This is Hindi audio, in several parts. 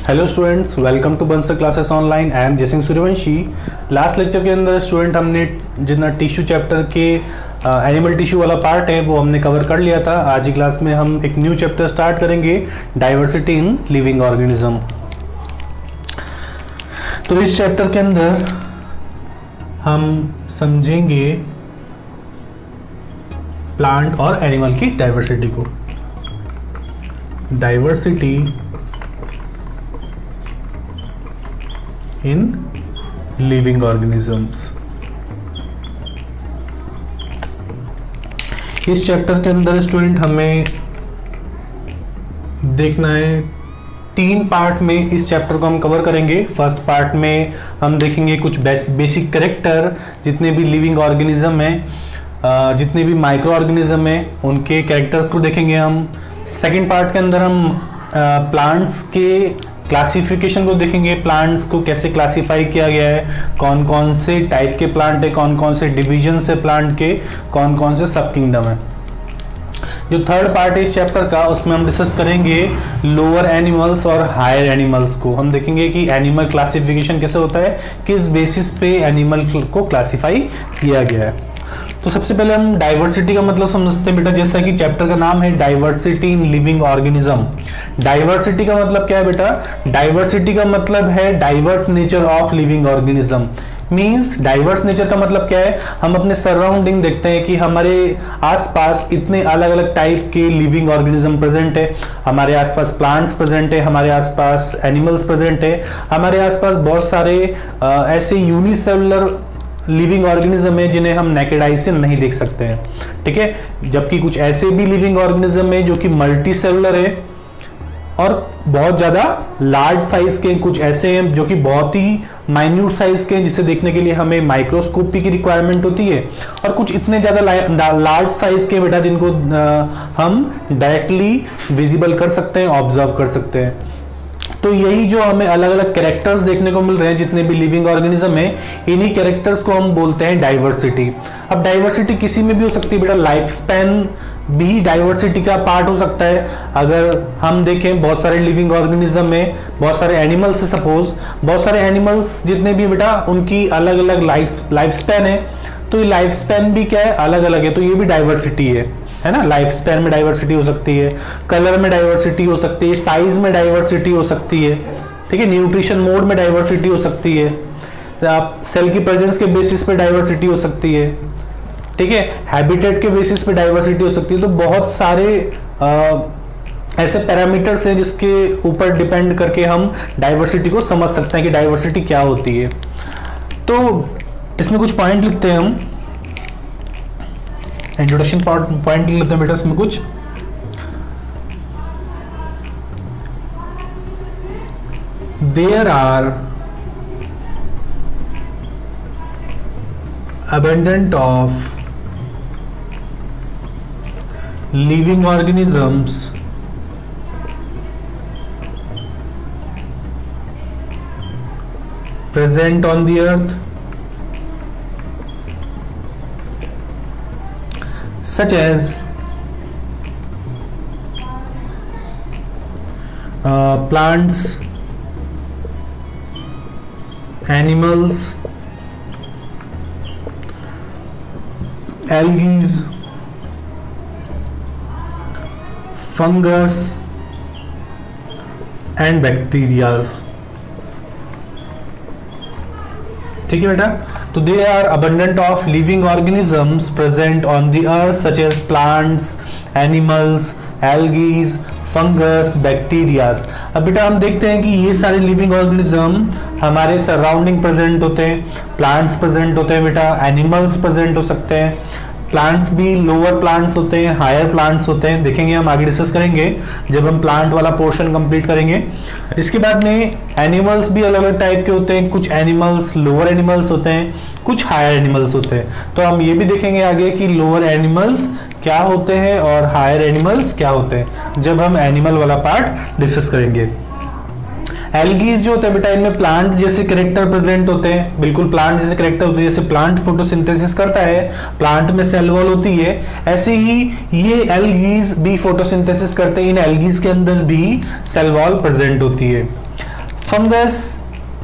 Hello students, welcome to Bansal Classes online. I am Jaisingh Suryavanshi. Last lecture के अंदर स्टूडेंट हमने जितना टिश्यू चैप्टर के एनिमल टिश्यू वाला पार्ट है वो हमने कवर कर लिया था। आज की क्लास में हम एक न्यू चैप्टर स्टार्ट करेंगे, डाइवर्सिटी इन लिविंग ऑर्गेनिज्म। तो इस चैप्टर के अंदर हम समझेंगे प्लांट और एनिमल की डाइवर्सिटी को। Diversity in living organisms. इस चैप्टर के अंदर स्टूडेंट हमें देखना है, तीन पार्ट में इस चैप्टर को हम कवर करेंगे। फर्स्ट पार्ट में हम देखेंगे कुछ बेसिक कैरेक्टर, जितने भी लिविंग ऑर्गेनिज्म हैं, जितने भी माइक्रो ऑर्गेनिज्म हैं, उनके कैरेक्टर्स को देखेंगे हम। सेकेंड पार्ट के अंदर हम प्लांट्स के क्लासिफिकेशन को देखेंगे, प्लांट्स को कैसे क्लासिफाई किया गया है, कौन कौन से टाइप के प्लांट है, कौन कौन से डिवीजन है प्लांट के, कौन कौन से सब किंगडम है। जो थर्ड पार्ट है इस चैप्टर का, उसमें हम डिस्कस करेंगे लोअर एनिमल्स और हायर एनिमल्स को। हम देखेंगे कि एनिमल क्लासिफिकेशन कैसे होता है, किस बेसिस पे एनिमल को क्लासिफाई किया गया है। तो सबसे पहले हम डाइवर्सिटी का मतलब समझते हैं बेटा। जैसा कि चैप्टर का नाम है diversity in living organism. Diversity का मतलब क्या है बेटा? डाइवर्सिटी का मतलब है diverse nature of living organism. Means diverse nature का मतलब क्या है? हम अपने सराउंडिंग देखते हैं कि हमारे आसपास इतने अलग अलग टाइप के लिविंग ऑर्गेनिज्म प्रेजेंट है। हमारे आसपास प्लांट्स प्रेजेंट है, हमारे आसपास एनिमल्स प्रेजेंट है, हमारे आसपास बहुत सारे ऐसे यूनिसेलुलर लिविंग ऑर्गेनिज्म है जिन्हें हम नेकेड आई से नहीं देख सकते हैं, ठीक है। जबकि कुछ ऐसे भी लिविंग ऑर्गेनिज्म है जो कि मल्टी सेलुलर है और बहुत ज्यादा लार्ज साइज के, कुछ ऐसे हैं जो कि बहुत ही माइन्यूट साइज के हैं जिसे देखने के लिए हमें माइक्रोस्कोपी की रिक्वायरमेंट होती है, और कुछ इतने ज्यादा लार्ज साइज के बेटा जिनको हम डायरेक्टली विजिबल कर सकते हैं, ऑब्जर्व कर सकते हैं। तो यही जो हमें अलग अलग कैरेक्टर्स देखने को मिल रहे हैं जितने भी लिविंग ऑर्गेनिज्म है, इन्हीं कैरेक्टर्स को हम बोलते हैं डाइवर्सिटी। अब डाइवर्सिटी किसी में भी हो सकती है बेटा, लाइफ स्पैन भी डाइवर्सिटी का पार्ट हो सकता है। अगर हम देखें बहुत सारे लिविंग ऑर्गेनिज्म में बहुत सारे एनिमल्स है, सपोज बहुत सारे एनिमल्स जितने भी बेटा उनकी अलग अलग लाइफ स्पैन है, तो ये लाइफ स्पैन भी क्या है, अलग अलग है। तो ये भी डाइवर्सिटी है ना। लाइफ स्पैन में डाइवर्सिटी हो सकती है, कलर में डाइवर्सिटी हो सकती है, साइज में डाइवर्सिटी हो सकती है, ठीक है। न्यूट्रिशन मोड में डाइवर्सिटी हो सकती है, आप सेल की प्रेजेंस के बेसिस पे डाइवर्सिटी हो सकती है, ठीक है। हैबिटेट के बेसिस पे डाइवर्सिटी हो सकती है। तो बहुत सारे ऐसे पैरामीटर्स हैं जिसके ऊपर डिपेंड करके हम डाइवर्सिटी को समझ सकते हैं कि डाइवर्सिटी क्या होती है। तो इसमें कुछ पॉइंट लिखते हैं हम, इंट्रोडक्शन पॉइंट लिख लेते हैं बेटा इसमें कुछ। There are abundant of living organisms present on the earth, such as plants, animals, algae, fungus and bacteria। ठीक है बेटा। तो they are abundant of living organisms present on the earth such as plants, animals, algaes, fungus, bacterias. अब बेटा हम देखते हैं कि ये सारे लिविंग ऑर्गेनिज्म हमारे सराउंडिंग प्रेजेंट होते हैं। प्लांट्स प्रेजेंट होते हैं बेटा, एनिमल्स प्रेजेंट हो सकते हैं, प्लांट्स भी लोअर प्लांट्स होते हैं, हायर प्लांट्स होते हैं। देखेंगे हम आगे डिस्कस करेंगे जब हम प्लांट वाला पोर्शन कंप्लीट करेंगे। इसके बाद में एनिमल्स भी अलग अलग टाइप के होते हैं। कुछ एनिमल्स लोअर एनिमल्स होते हैं, कुछ हायर एनिमल्स होते हैं। तो हम ये भी देखेंगे आगे कि लोअर एनिमल्स क्या होते हैं और हायर एनिमल्स क्या होते हैं जब हम एनिमल वाला पार्ट डिस्कस करेंगे। एल्गीज जो होते हैं बेटा, इनमें प्लांट जैसे कैरेक्टर प्रेजेंट होते हैं, बिल्कुल प्लांट जैसे कैरेक्टर होते हैं। जैसे प्लांट फोटोसिंथेसिस करता है, प्लांट में सेल वॉल होती है, ऐसे ही ये एल्गीज भी फोटोसिंथेसिस करते हैं। इन एल्गीज के अंदर भी सेल वॉल प्रेजेंट होती है। फंगस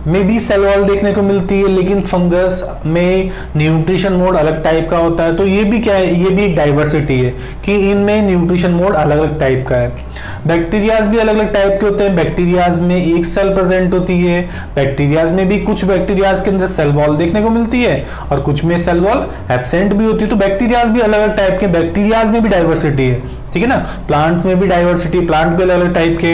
में भी सेल वॉल देखने को मिलती है, लेकिन फंगस में न्यूट्रिशन मोड अलग टाइप का होता है। तो ये भी क्या है, ये भी एक डाइवर्सिटी है कि इनमें न्यूट्रिशन मोड अलग अलग टाइप का है। बैक्टीरियाज भी अलग अलग टाइप के होते हैं। बैक्टीरियाज में एक सेल प्रेजेंट होती है। बैक्टीरियाज में भी कुछ बैक्टीरियाज के अंदर सेल वॉल देखने को मिलती है और कुछ में सेल वॉल एब्सेंट भी होती है। तो बैक्टीरियाज भी अलग अलग टाइप के, बैक्टीरियाज में भी डाइवर्सिटी है, ठीक है ना। प्लांट्स में भी डाइवर्सिटी, प्लांट भी अलग अलग टाइप के।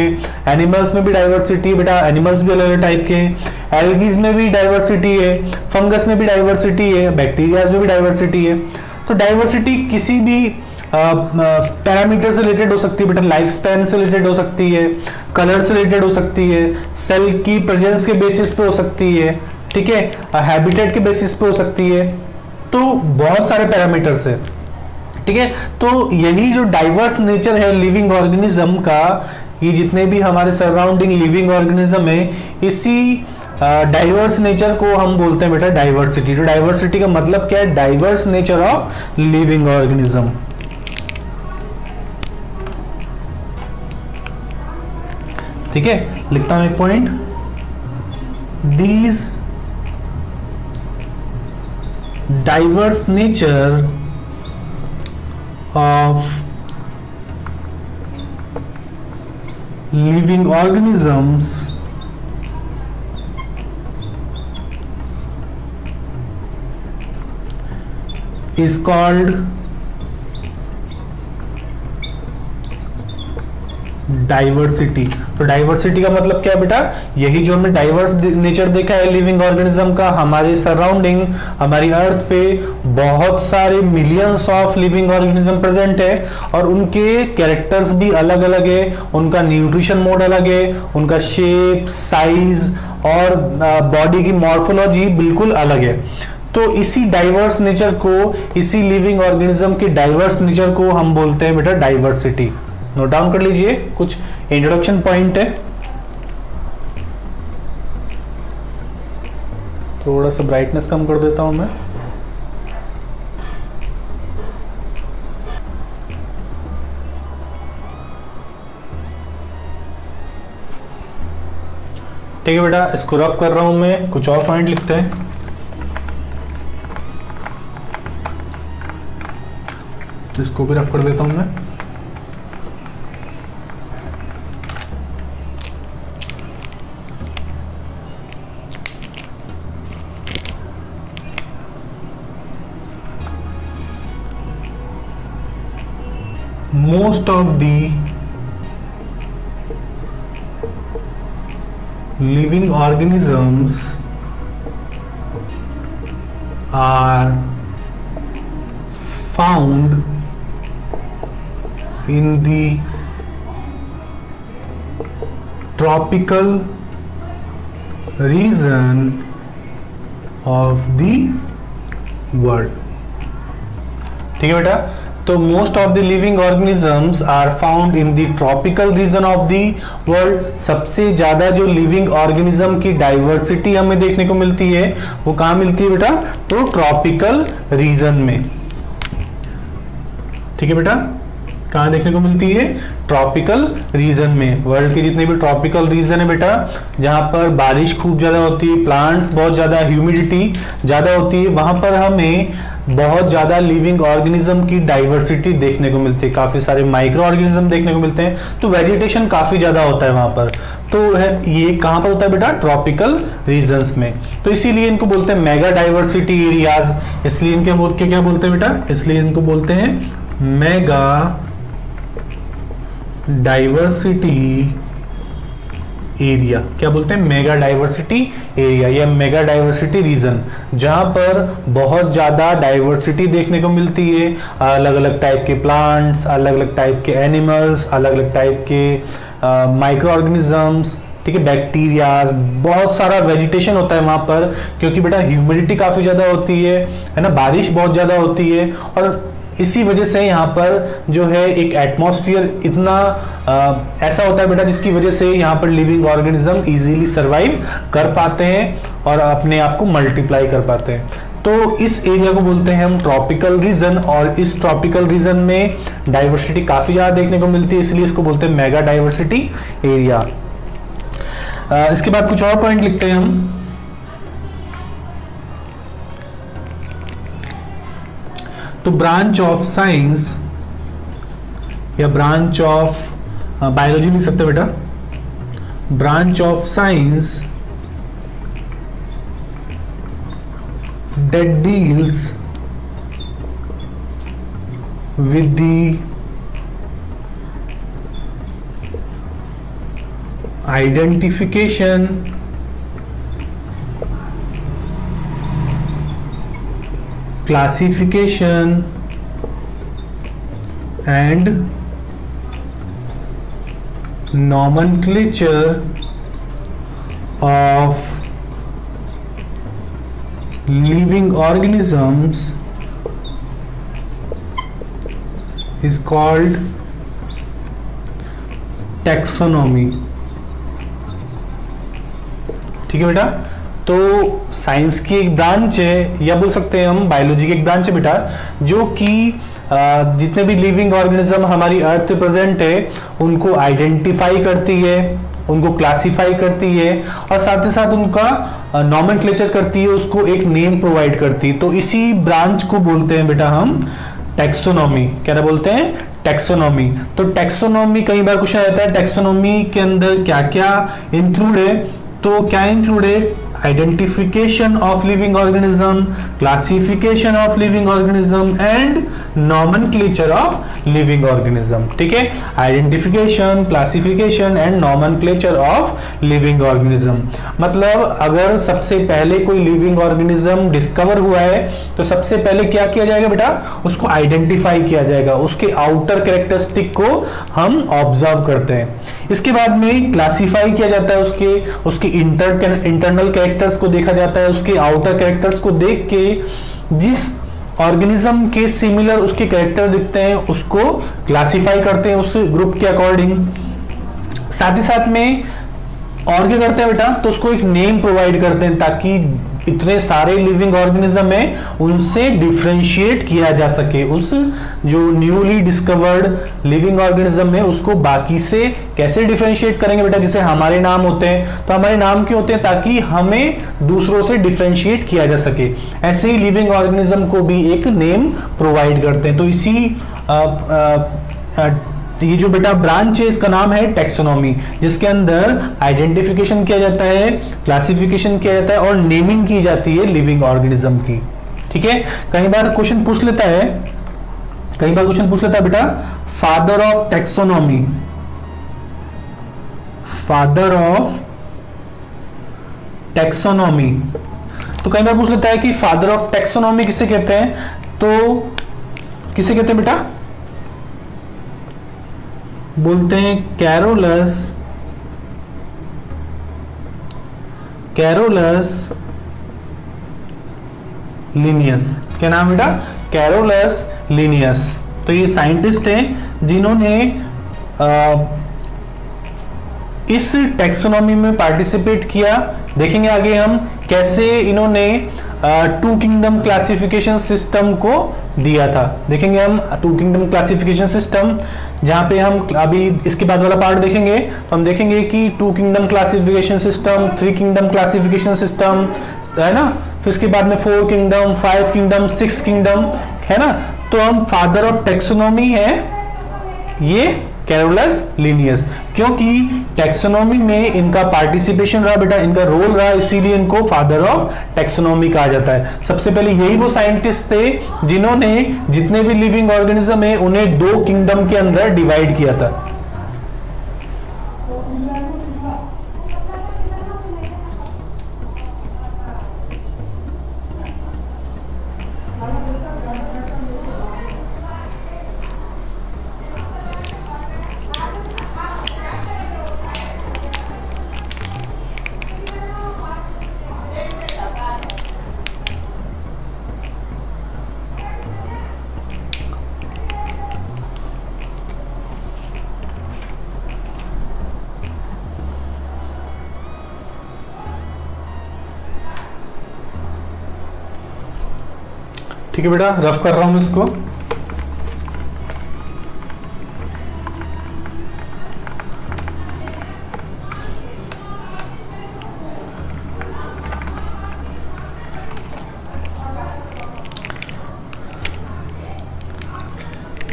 एनिमल्स में भी डाइवर्सिटी, बेटा एनिमल्स भी अलग अलग टाइप के। एल्गीज में भी डाइवर्सिटी है, फंगस में भी डाइवर्सिटी है, बैक्टीरियाज में भी डाइवर्सिटी है। तो डाइवर्सिटी किसी भी पैरामीटर से रिलेटेड हो सकती है बेटा, लाइफ स्पैन से रिलेटेड हो सकती है, कलर से रिलेटेड हो सकती है, सेल की प्रेजेंस के बेसिस पे हो सकती है, ठीक है, हैबिटेट के बेसिस पे हो सकती है। तो बहुत सारे पैरामीटर्स है, ठीक है। तो यही जो डाइवर्स नेचर है लिविंग ऑर्गेनिज्म का, ये जितने भी हमारे सराउंडिंग लिविंग ऑर्गेनिज्म है, इसी डाइवर्स नेचर को हम बोलते हैं बेटा डाइवर्सिटी। तो डाइवर्सिटी का मतलब क्या है, diverse nature of living organism. ठीक है, लिखता हूं एक point, these diverse nature of living organisms is called diversity. तो डाइवर्सिटी का मतलब क्या है बेटा, यही जो हमने डाइवर्स नेचर देखा है लिविंग ऑर्गेनिज्म का, हमारे सराउंडिंग, हमारी अर्थ पे बहुत सारे millions of living organism present है और उनके कैरेक्टर्स भी अलग अलग है, उनका न्यूट्रिशन मोड अलग है, उनका शेप, साइज और बॉडी की मॉर्फोलॉजी बिल्कुल अलग है। तो इसी डाइवर्स नेचर को, इसी लिविंग ऑर्गेनिज्म के डाइवर्स नेचर को हम बोलते हैं बेटा डाइवर्सिटी। नोट डाउन कर लीजिए, कुछ इंट्रोडक्शन पॉइंट है। थोड़ा सा ब्राइटनेस कम कर देता हूं मैं। ठीक है बेटा, इसको रफ कर रहा हूं मैं, कुछ और पॉइंट लिखते हैं। इसको भी रफ कर देता हूं मैं। Most of the living organisms are found in the tropical region of the world। ठीक है बेटा, तो most of the living organisms are found in the tropical region of the world. सबसे ज्यादा जो लिविंग ऑर्गेनिज्म की डाइवर्सिटी हमें देखने को मिलती है वो कहां मिलती है बेटा, तो ट्रॉपिकल रीजन में। ठीक है बेटा, कहां देखने को मिलती है, ट्रॉपिकल रीजन में। वर्ल्ड के जितने भी ट्रॉपिकल रीजन है बेटा, जहां पर बारिश खूब ज्यादा होती है, प्लांट्स बहुत ज्यादा, ह्यूमिडिटी ज्यादा होती है, वहां पर हमें बहुत ज्यादा लिविंग ऑर्गेनिज्म की डाइवर्सिटी देखने को मिलती है, काफी सारे माइक्रो ऑर्गेनिज्म देखने को मिलते हैं। तो वेजिटेशन काफी ज्यादा होता है वहां पर। तो ये कहां पर होता है बेटा, ट्रॉपिकल रीजन्स में। तो इसीलिए इनको बोलते हैं मेगा डाइवर्सिटी एरियाज। इसलिए इनके बोल के क्या बोलते हैं बेटा, इसलिए इनको बोलते हैं मेगा डाइवर्सिटी एरिया। क्या बोलते हैं, मेगा डाइवर्सिटी एरिया या मेगा डाइवर्सिटी रीजन, जहां पर बहुत ज्यादा डाइवर्सिटी देखने को मिलती है। अलग अलग टाइप के प्लांट्स, अलग अलग टाइप के एनिमल्स, अलग अलग टाइप के माइक्रो ऑर्गेनिजम्स, ठीक है, बैक्टीरियाज, बहुत सारा वेजिटेशन होता है वहां पर, क्योंकि बेटा ह्यूमिडिटी काफी ज्यादा होती है ना, बारिश बहुत ज्यादा होती है। और इसी वजह से यहाँ पर जो है एक एटमॉस्फेयर इतना ऐसा होता है बेटा, जिसकी वजह से यहाँ पर लिविंग ऑर्गेनिज्म इजीली सरवाइव कर पाते हैं और अपने आप को मल्टीप्लाई कर पाते हैं। तो इस एरिया को बोलते हैं हम ट्रॉपिकल रीजन, और इस ट्रॉपिकल रीजन में डाइवर्सिटी काफी ज्यादा देखने को मिलती है, इसलिए इसको बोलते हैं मेगा डाइवर्सिटी एरिया। इसके बाद कुछ और पॉइंट लिखते हैं हम। तो ब्रांच ऑफ साइंस या ब्रांच ऑफ बायोलॉजी लिख सकते हैं बेटा, branch of science that deals with the identification, classification and nomenclature of living organisms is called taxonomy। ठीक है बेटा, तो साइंस की एक ब्रांच है, या बोल सकते हैं हम बायोलॉजी की एक ब्रांच है बेटा, जो कि जितने भी लिविंग ऑर्गेनिज्म हमारी अर्थ पे प्रेजेंट है उनको आइडेंटिफाई करती है, उनको क्लासिफाई करती है और साथ ही साथ उनका नॉमेनक्लेचर करती है, उसको एक नेम प्रोवाइड करती है। तो इसी ब्रांच को बोलते हैं बेटा हम टैक्सोनॉमी। क्या बोलते हैं? टैक्सोनॉमी। तो टैक्सोनॉमी कई बार क्वेश्चन आता है, टैक्सोनॉमी के अंदर क्या क्या इंक्लूड है? तो क्या इंक्लूड है? Identification of living organism, classification of living organism and nomenclature of living organism. ठीक है, identification, classification and nomenclature of living organism. मतलब अगर सबसे पहले कोई लिविंग ऑर्गेनिज्म डिस्कवर हुआ है तो सबसे पहले क्या किया जाएगा बेटा? उसको आइडेंटिफाई किया जाएगा, उसके आउटर कैरेक्टरिस्टिक को हम ऑब्जर्व करते हैं। इसके बाद में क्लासिफाई किया जाता है, उसके इंटरनल कैरेक्टर्स को देखा जाता है, उसके आउटर कैरेक्टर्स को देख के जिस ऑर्गेनिज्म के सिमिलर उसके कैरेक्टर दिखते हैं उसको क्लासिफाई करते हैं उस ग्रुप के अकॉर्डिंग। साथ ही साथ में और क्या करते हैं बेटा? तो उसको एक नेम प्रोवाइड करते हैं ताकि इतने सारे लिविंग ऑर्गेनिज्म है उनसे डिफरेंशिएट किया जा सके। उस जो न्यूली डिस्कवर्ड लिविंग ऑर्गेनिज्म है उसको बाकी से कैसे डिफरेंशिएट करेंगे बेटा? जैसे हमारे नाम होते हैं, तो हमारे नाम क्यों होते हैं? ताकि हमें दूसरों से डिफरेंशिएट किया जा सके। ऐसे ही लिविंग ऑर्गेनिज्म को भी एक नेम प्रोवाइड करते हैं। तो इसी ये जो बेटा ब्रांच है इसका नाम है टैक्सोनॉमी, जिसके अंदर आइडेंटिफिकेशन किया जाता है, क्लासिफिकेशन किया जाता है और नेमिंग की जाती है लिविंग ऑर्गेनिज्म की। ठीक है, कई बार क्वेश्चन पूछ लेता है, बेटा father of taxonomy, father of taxonomy. तो कई बार पूछ लेता है कि फादर ऑफ टैक्सोनॉमी किसे कहते हैं? तो किसे कहते हैं बेटा? बोलते हैं कैरोलस लिनियस। क्या नाम बेटा? Carolus Linnaeus. तो ये साइंटिस्ट हैं जिन्होंने इस टैक्सोनॉमी में पार्टिसिपेट किया। देखेंगे आगे हम कैसे इन्होंने टू किंगडम क्लासिफिकेशन सिस्टम को दिया था। देखेंगे हम टू किंगडम क्लासिफिकेशन सिस्टम, जहां पे हम अभी इसके बाद वाला पार्ट देखेंगे तो हम देखेंगे कि two kingdom classification system, three kingdom classification system है ना, फिर इसके बाद में 4 किंगडम, 5 किंगडम, 6 किंगडम है ना। तो हम फादर ऑफ टैक्सोनॉमी है ये कैरोलस लिनियस, क्योंकि टैक्सोनॉमी में इनका पार्टिसिपेशन रहा बेटा, इनका रोल रहा, इसीलिए इनको फादर ऑफ टैक्सोनॉमी कहा जाता है। सबसे पहले यही वो साइंटिस्ट थे जिन्होंने जितने भी लिविंग ऑर्गेनिज्म है उन्हें 2 किंगडम के अंदर डिवाइड किया था। ठीक है बेटा, रफ कर रहा हूं इसको।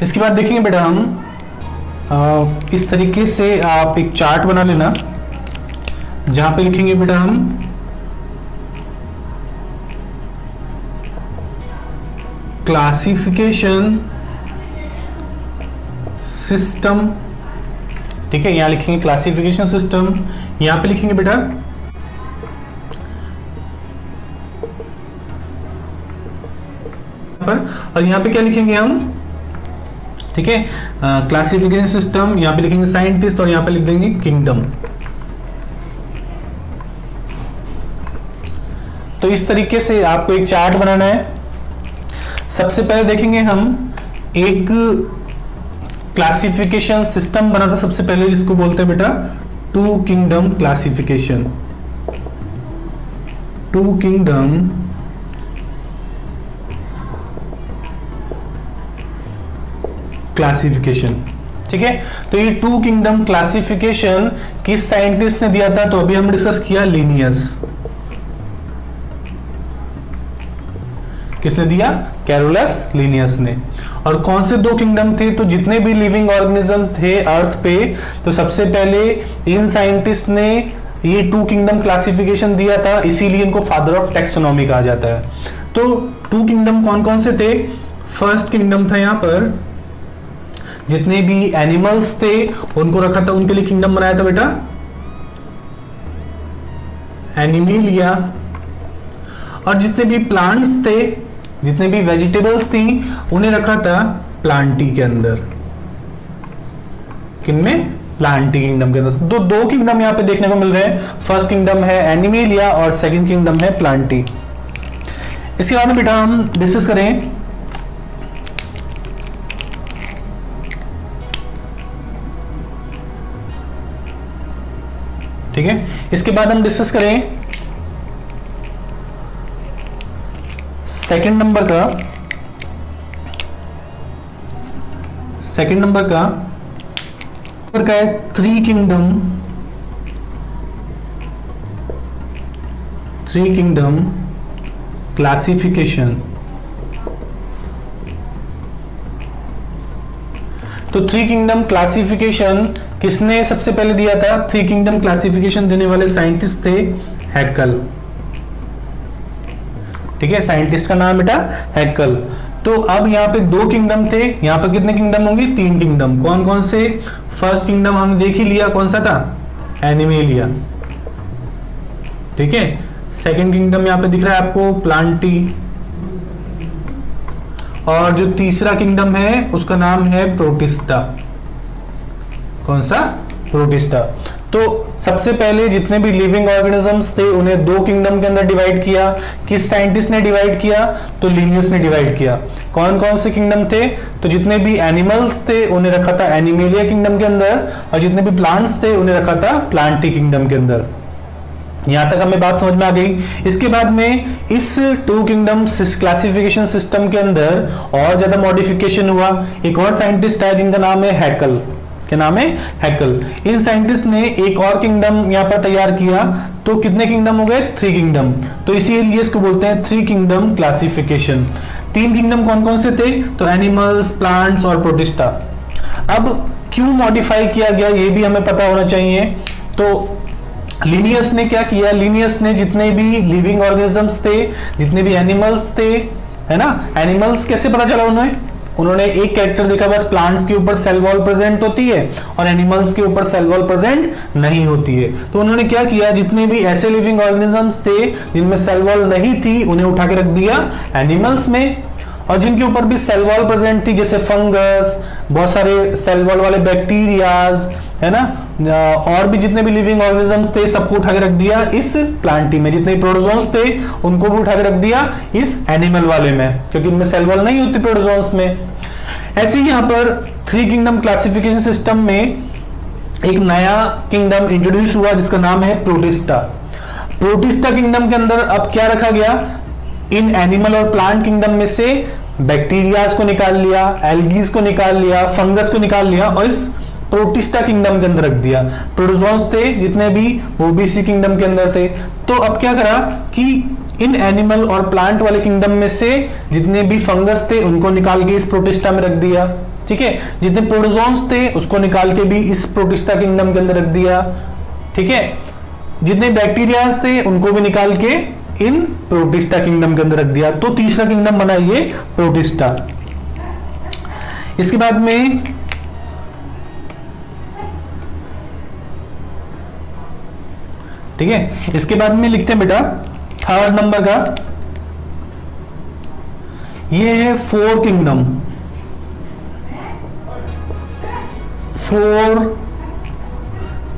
इसके बाद देखेंगे बेटा हम इस तरीके से आप एक चार्ट बना लेना, जहां पे लिखेंगे बेटा हम क्लासिफिकेशन सिस्टम। ठीक है, यहां लिखेंगे क्लासिफिकेशन सिस्टम, यहां पे लिखेंगे बेटा पर, और यहां पे क्या लिखेंगे हम, ठीक है, क्लासिफिकेशन सिस्टम, यहां पे लिखेंगे साइंटिस्ट और यहां पे लिख देंगे किंगडम। तो इस तरीके से आपको एक चार्ट बनाना है। सबसे पहले देखेंगे हम एक क्लासिफिकेशन सिस्टम बना था सबसे पहले, जिसको बोलते हैं बेटा two kingdom classification. Two kingdom classification. ठीक है, तो ये टू किंगडम क्लासिफिकेशन किस साइंटिस्ट ने दिया था, तो अभी हम डिस्कस किया लिनियस। किसने दिया, कैरोलस लिनियस ने। और कौन से दो किंगडम थे, तो जितने भी लिविंग ऑर्गेनिज्म थे अर्थ पे, तो सबसे पहले इन साइंटिस्ट ने ये टू किंगडम क्लासिफिकेशन दिया था, इसीलिए इनको फादर ऑफ टैक्सोनॉमी कहा जाता है। तो टू किंगडम कौन कौन से थे, फर्स्ट किंगडम था यहां पर जितने भी एनिमल्स थे उनको रखा था, उनके लिए किंगडम बनाया था बेटा एनिमेलिया। और जितने भी प्लांट्स थे, जितने भी वेजिटेबल्स थी, उन्हें रखा था प्लांटी के अंदर। किनमें, प्लांटी किंगडम के अंदर। दो किंगडम यहां पे देखने को मिल रहे हैं, फर्स्ट किंगडम है एनिमेलिया और सेकंड किंगडम है प्लांटी। इसके बाद में बेटा हम डिस्कस करें ठीक है, इसके बाद हम डिस्कस करें सेकंड नंबर का है थ्री किंगडम क्लासिफिकेशन। तो थ्री किंगडम क्लासिफिकेशन किसने सबसे पहले दिया था, थ्री किंगडम क्लासिफिकेशन देने वाले साइंटिस्ट थे हैकल। ठीक है, साइंटिस्ट का नाम बेटा हैकल। तो अब यहाँ पे दो किंगडम थे, यहाँ पे कितने किंगडम होंगे, तीन किंगडम। कौन कौन से, फर्स्ट किंगडम हमने देख ही लिया, कौन सा था, एनिमेलिया। ठीक है, सेकंड किंगडम यहाँ पे दिख रहा है आपको प्लांटी, और जो तीसरा किंगडम है उसका नाम है प्रोटिस्टा। कौन सा, प्रोटिस्टा। तो सबसे पहले जितने भी लिविंग ऑर्गेनिजम्स थे उन्हें दो किंगडम के अंदर डिवाइड किया। किस साइंटिस्ट ने डिवाइड किया, तो लिनियस ने डिवाइड किया। कौन कौन से किंगडम थे, तो जितने भी एनिमल्स थे उन्हें रखा था एनिमेलिया किंगडम के अंदर, और जितने भी प्लांट्स थे उन्हें रखा था प्लांटी किंगडम के अंदर। यहां तक हमें बात समझ में आ गई। इसके बाद में इस टू किंगडम क्लासिफिकेशन सिस्टम के अंदर और ज्यादा मॉडिफिकेशन हुआ। एक और साइंटिस्ट है जिनका नाम है हैकल। क्या नाम है, हैकल। इन साइंटिस्ट ने एक और किंगडम यहां पर तैयार किया, तो कितने किंगडम हो गए, थ्री किंगडम। तो इसीलिए इसको बोलते हैं थ्री किंगडम क्लासिफिकेशन। तीन किंगडम कौन कौन से थे, तो एनिमल्स, प्लांट्स और प्रोटिस्टा। अब क्यों मॉडिफाई किया गया ये भी हमें पता होना चाहिए। तो लिनियस ने क्या किया, लिनियस ने जितने भी लिविंग ऑर्गेनिजम्स थे, जितने भी एनिमल्स थे, है ना, एनिमल्स कैसे पता चला उन्होंने एक कैरेक्टर देखा, बस प्लांट्स के ऊपर सेल वॉल प्रेजेंट होती है और एनिमल्स के ऊपर सेल वॉल प्रेजेंट नहीं होती है। तो उन्होंने क्या किया, जितने भी ऐसे लिविंग ऑर्गेनिजम्स थे जिनमें सेल वॉल नहीं थी उन्हें उठा के रख दिया एनिमल्स में, और जिनके ऊपर भी सेल वॉल प्रेजेंट थी जैसे फंगस, बहुत सारे सेल वॉल वाले बैक्टीरियाज, है ना, और भी जितने भी लिविंग ऑर्गेनिजम्स थे सबको उठा के रख दिया इस प्लांटी में। जितने प्रोटोजोन्स थे उनको भी उठा के रख दिया इस एनिमल वाले में, क्योंकि इनमें सेल वॉल नहीं होती प्रोटोजोन्स में। ऐसे ही यहाँ पर थ्री किंगडम क्लासिफिकेशन सिस्टम में एक नया किंगडम इंट्रोड्यूस हुआ जिसका नाम है प्रोटिस्टा। प्रोटिस्टा किंगडम के अंदर अब क्या रखा गया, इन एनिमल और प्लांट किंगडम में से बैक्टीरियाज को निकाल लिया, एल्गीज को निकाल लिया, फंगस को निकाल लिया और इस प्रोटिस्टा किंगडम के अंदर रख दिया। प्रोटोजोन्स थे जितने भी वो भी इसी किंगडम के अंदर थे। तो अब क्या करा कि इन एनिमल और प्लांट वाले किंगडम में से जितने भी फंगस थे उनको निकाल के इस प्रोटिस्टा में रख दिया, ठीक है, जितने प्रोटोजोन्स थे उसको निकाल के भी इस प्रोटिस्टा किंगडम के अंदर रख दिया, ठीक है, जितने बैक्टीरियाज थे उनको भी निकाल के इन प्रोटिस्टा किंगडम के अंदर रख दिया। तो तीसरा किंगडम बना ये प्रोटिस्टा। इसके बाद में ठीक है, इसके बाद में लिखते हैं बेटा थर्ड नंबर का, ये है four kingdom, four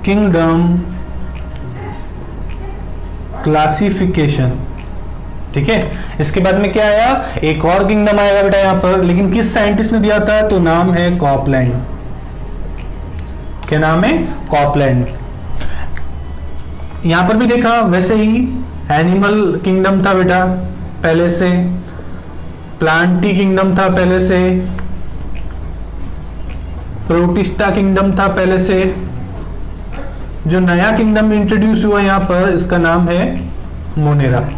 kingdom classification, ठीक है। इसके बाद में क्या आया, एक और किंगडम आएगा बेटा यहां पर, लेकिन किस साइंटिस्ट ने दिया था, तो नाम है कॉपलैंड। क्या नाम है, कॉपलैंड। यहां पर भी देखा वैसे ही एनिमल किंगडम था बेटा पहले से, प्लांटी किंगडम था पहले से, प्रोटिस्टा किंगडम था पहले से। जो नया किंगडम इंट्रोड्यूस हुआ यहां पर इसका नाम है मोनेरा।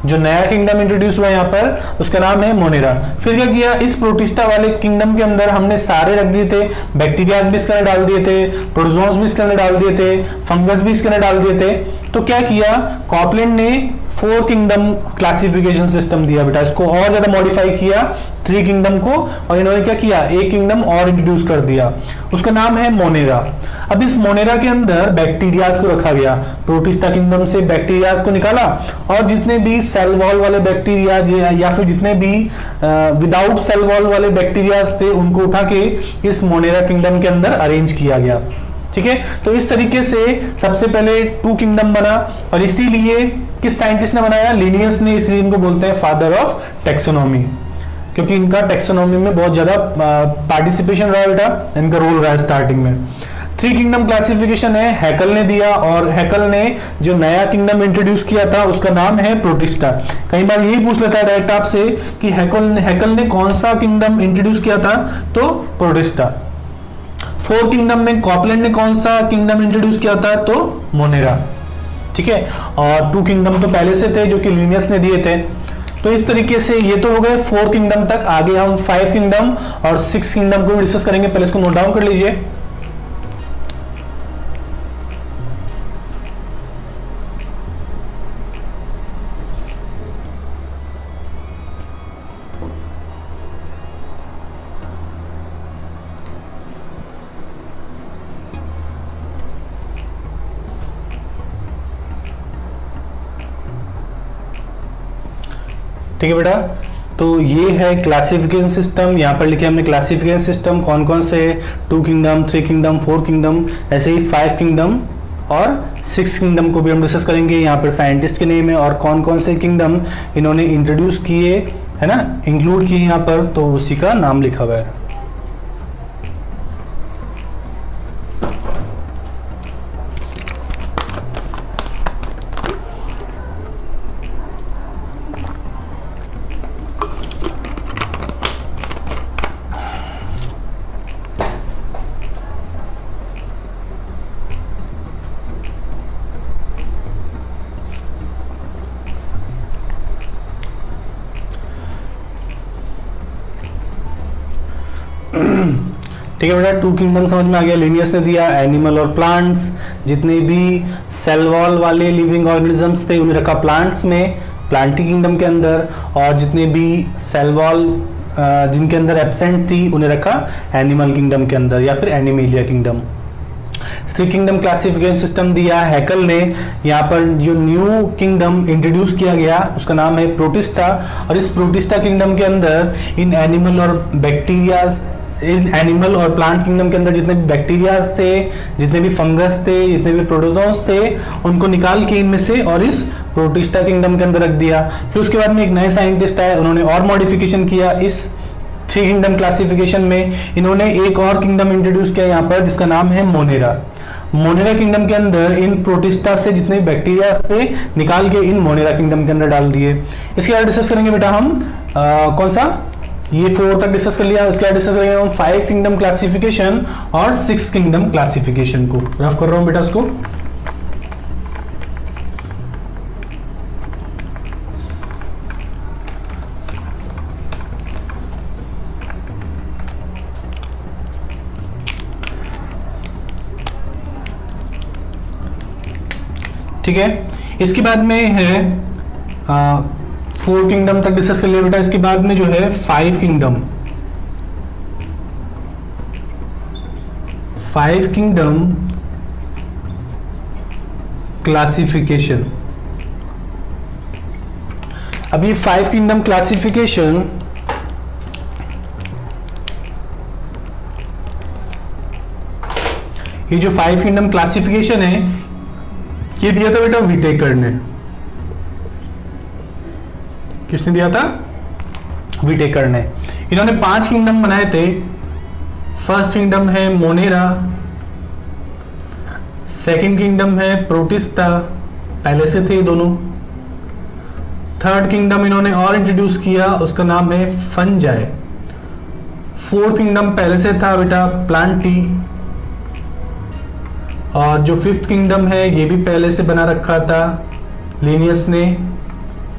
जो नया किंगडम इंट्रोड्यूस हुआ यहां पर उसका नाम है मोनेरा। फिर क्या किया, इस प्रोटिस्टा वाले किंगडम के अंदर हमने सारे रख दिए थे, बैक्टीरियाज भी इसके अंदर डाल दिए थे, प्रोटोजोन्स भी इसके अंदर डाल दिए थे, फंगस भी इसके अंदर डाल दिए थे। तो क्या किया, कॉपलैंड ने फोर किंगडम क्लासिफिकेशन सिस्टम दिया बेटा, इसको और ज्यादा मॉडिफाई किया थ्री किंगडम को, और इन्होंने क्या किया, एक किंगडम और इंट्रोड्यूस कर दिया, उसका नाम है मोनेरा। अब इस मोनेरा के अंदर बैक्टीरियाज को रखा गया, प्रोटिस्टा किंगडम से बैक्टीरियाज को निकाला, और जितने भी सेल वॉल वाले बैक्टीरिया या फिर जितने भी विदाउट सेल वॉल वाले बैक्टीरियाज थे उनको उठा के इस मोनेरा किंगडम के अंदर अरेंज किया गया, ठीक है। तो इस तरीके से सबसे पहले टू किंगडम बना, और इसीलिए किस साइंटिस्ट ने बनाया, लिनियस ने, इसलिए इनको बोलते हैं फादर ऑफ टेक्सोनॉमी, क्योंकि इनका टेक्सोनॉमी में बहुत ज्यादा पार्टिसिपेशन रहा बेटा, इनका रोल रहा है स्टार्टिंग में। थ्री किंगडम क्लासिफिकेशन है, हैकल ने दिया, और हैकल ने जो नया किंगडम इंट्रोड्यूस किया था उसका नाम है प्रोटिस्टा। कई बार यही पूछ लेता है डायरेक्ट आपसे कि हैकल ने कौन सा किंगडम इंट्रोड्यूस किया था, तो प्रोटिस्टा। फोर किंगडम में कॉपलैंड ने कौन सा किंगडम इंट्रोड्यूस किया था, तो मोनेरा, ठीक है। और टू किंगडम तो पहले से थे जो कि लिनियस ने दिए थे। तो इस तरीके से ये तो हो गए फोर किंगडम तक। आगे हम फाइव किंगडम और सिक्स किंगडम को भी डिस्कस करेंगे, पहले इसको नोट डाउन कर लीजिए। ठीक है बेटा, तो ये है क्लासिफिकेशन सिस्टम। यहाँ पर लिखे हमने क्लासिफिकेशन सिस्टम कौन कौन से, two kingdom, three kingdom, four kingdom, ऐसे ही फाइव किंगडम और सिक्स किंगडम को भी हम डिस्कस करेंगे। यहाँ पर साइंटिस्ट के नेम है और कौन कौन से किंगडम इन्होंने इंट्रोड्यूस किए है ना, इंक्लूड किए यहाँ पर, तो उसी का नाम लिखा हुआ है। ठीक है बेटा, टू किंगडम समझ में आ गया, लिनियस ने दिया, एनिमल और प्लांट्स, जितने भी सेल वॉल वाले लिविंग ऑर्गेनिजम्स थे उन्हें रखा प्लांट्स में, प्लांटी किंगडम के अंदर, और जितने भी सेल वॉल जिनके अंदर एब्सेंट थी उन्हें रखा एनिमल किंगडम के अंदर या फिर animalia kingdom. Three kingdom classification system दिया हैकल ने। यहाँ पर जो न्यू किंगडम इंट्रोड्यूस किया गया उसका नाम है प्रोटिस्टा, और इस प्रोटिस्टा किंगडम के अंदर इन एनिमल और बैक्टीरियाज, इन एनिमल और प्लांट किंगडम के अंदर जितने भी बैक्टीरियाज थे, जितने भी फंगस थे, जितने भी प्रोटोजोन्स थे, उनको निकाल के इनमें से और इस प्रोटिस्टा किंगडम के अंदर रख दिया। फिर उसके बाद में एक नए साइंटिस्ट आए, उन्होंने और मॉडिफिकेशन किया इस थ्री किंगडम क्लासिफिकेशन में। इन्होंने एक और किंगडम इंट्रोड्यूस किया यहाँ पर जिसका नाम है मोनेरा। मोनेरा किंगडम के अंदर इन प्रोटिस्टा से जितने बैक्टीरिया थे निकाल के इन मोनेरा किंगडम के अंदर डाल दिए। इसके बाद डिस्कस करेंगे बेटा हम कौन सा, ये फोर तक डिस्कस कर लिया। उसके बाद डिस्कस करेंगे हम फाइव किंगडम क्लासिफिकेशन और सिक्स किंगडम क्लासिफिकेशन को। रफ कर रहा हूं बेटा इसको। ठीक है। इसके बाद में है 4 किंगडम तक डिस्कस कर लिया बेटा। इसके बाद में जो है 5 किंगडम, 5 किंगडम क्लासिफिकेशन। अब ये 5 किंगडम क्लासिफिकेशन ये जो 5 किंगडम क्लासिफिकेशन है ये दिया था बेटा विटेकर ने। किसने दिया था? विटेकर ने। इन्होंने 5 किंगडम बनाए थे। फर्स्ट किंगडम है मोनेरा, सेकंड किंगडम है प्रोटिस्टा, पहले से थे दोनों। थर्ड किंगडम इन्होंने और इंट्रोड्यूस किया, उसका नाम है फंजाई। फोर्थ किंगडम पहले से था बेटा प्लांटी, और जो फिफ्थ किंगडम है ये भी पहले से बना रखा था लिनियस ने,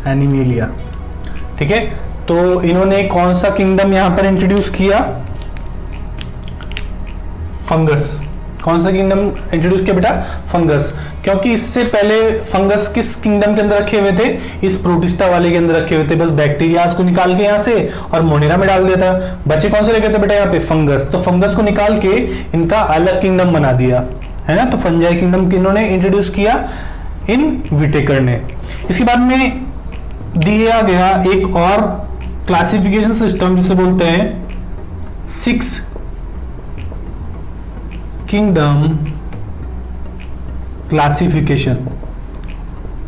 एनिमेलिया। ठीक है, तो इन्होंने कौन सा किंगडम यहां पर इंट्रोड्यूस किया? फंगस। कौन सा किंगडम इंट्रोड्यूस किया बेटा? फंगस। क्योंकि इससे पहले फंगस किस किंगडम के अंदर रखे हुए थे? इस प्रोटिस्टा वाले के अंदर रखे हुए थे। बस बैक्टीरियाज को निकाल के यहां से और मोनेरा में डाल दिया था। बचे कौन से रखे थे बेटा यहाँ पे? फंगस। तो फंगस को निकाल के इनका अलग किंगडम बना दिया है ना। तो फंजाई किंगडम इन्होंने इंट्रोड्यूस किया इन विटेकर ने। इसके बाद में दिया गया एक और क्लासिफिकेशन सिस्टम जिसे बोलते हैं 6 किंगडम क्लासिफिकेशन।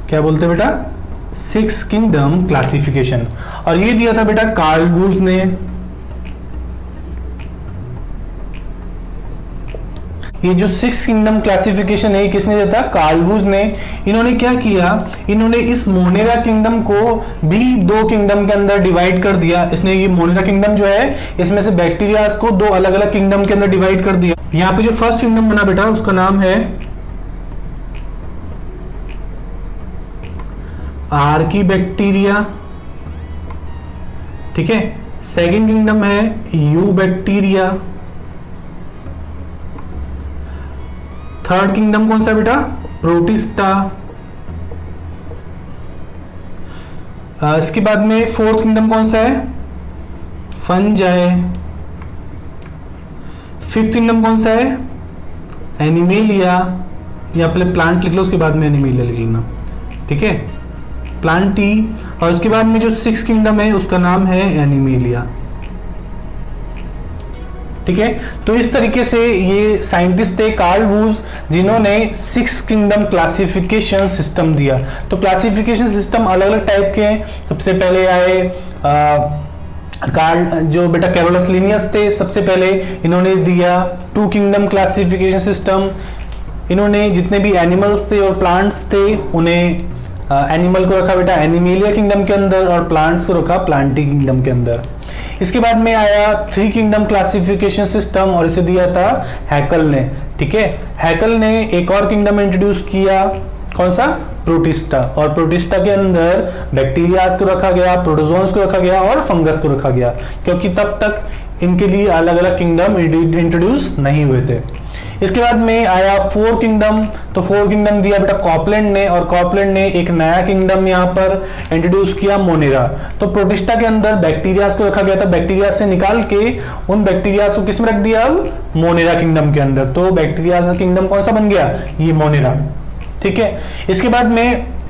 क्या बोलते हैं बेटा? 6 किंगडम क्लासिफिकेशन। और ये दिया था बेटा कार्ल वूज ने। ये जो 6 किंगडम क्लासिफिकेशन है किसने दिया था? कार्ल वूज ने। इन्होंने क्या किया? इन्होंने इस मोनेरा किंगडम को भी 2 किंगडम के अंदर डिवाइड कर दिया। इसने ये मोनेरा किंगडम जो है इसमें से बैक्टीरियाज को 2 अलग अलग किंगडम के अंदर डिवाइड कर दिया। यहाँ पे जो फर्स्ट किंगडम बना बेटा उसका नाम है आर्की बैक्टीरिया। ठीक है, सेकेंड किंगडम है यू बैक्टीरिया। थर्ड किंगडम कौन सा बेटा? प्रोटिस्टा। इसके बाद में फोर्थ किंगडम कौन सा है? फंजाई। फिफ्थ किंगडम कौन सा है? एनिमेलिया। या पहले प्लांट लिख लो, उसके बाद में एनिमेलिया लिख लेना। ठीक है, प्लांटी। और उसके बाद में जो 6 किंगडम है उसका नाम है एनिमेलिया। ठीक है, तो इस तरीके से ये साइंटिस्ट थे कार्ल वूज जिन्होंने 6 किंगडम क्लासिफिकेशन सिस्टम दिया। तो क्लासिफिकेशन सिस्टम अलग अलग टाइप के हैं। सबसे पहले आए कार्ल जो बेटा कैरोलस लिनियस थे। सबसे पहले इन्होंने दिया 2 किंगडम क्लासिफिकेशन सिस्टम। इन्होंने जितने भी एनिमल्स थे और प्लांट्स थे उन्हें एनिमल को रखा बेटा एनिमेलिया किंगडम के अंदर और प्लांट्स को रखा प्लांटी किंगडम के अंदर। इसके बाद में आया 3 किंगडम क्लासिफिकेशन सिस्टम और इसे दिया था हैकल ने। ठीक है, हैकल ने एक और किंगडम इंट्रोड्यूस किया, कौन सा? प्रोटिस्टा। और प्रोटिस्टा के अंदर बैक्टीरियाज को रखा गया, प्रोटोजोन्स को रखा गया और फंगस को रखा गया, क्योंकि तब तक इनके लिए अलग अलग किंगडम इंट्रोड्यूस नहीं हुए थे। इसके बाद में आया 4 किंगडम। तो 4 किंगडम दिया बेटा कॉपलैंड ने, और कॉपलैंड ने एक नया किंगडम यहाँ पर इंट्रोड्यूस किया, मोनेरा। तो प्रोटिस्टा के अंदर बैक्टीरियाज को रखा गया था, बैक्टीरिया से निकाल के उन बैक्टीरियाज को किस में रख दिया? अब मोनेरा किंगडम के अंदर। तो बैक्टीरिया का किंगडम कौन सा बन गया? ये मोनेरा। ठीक है, इसके बाद में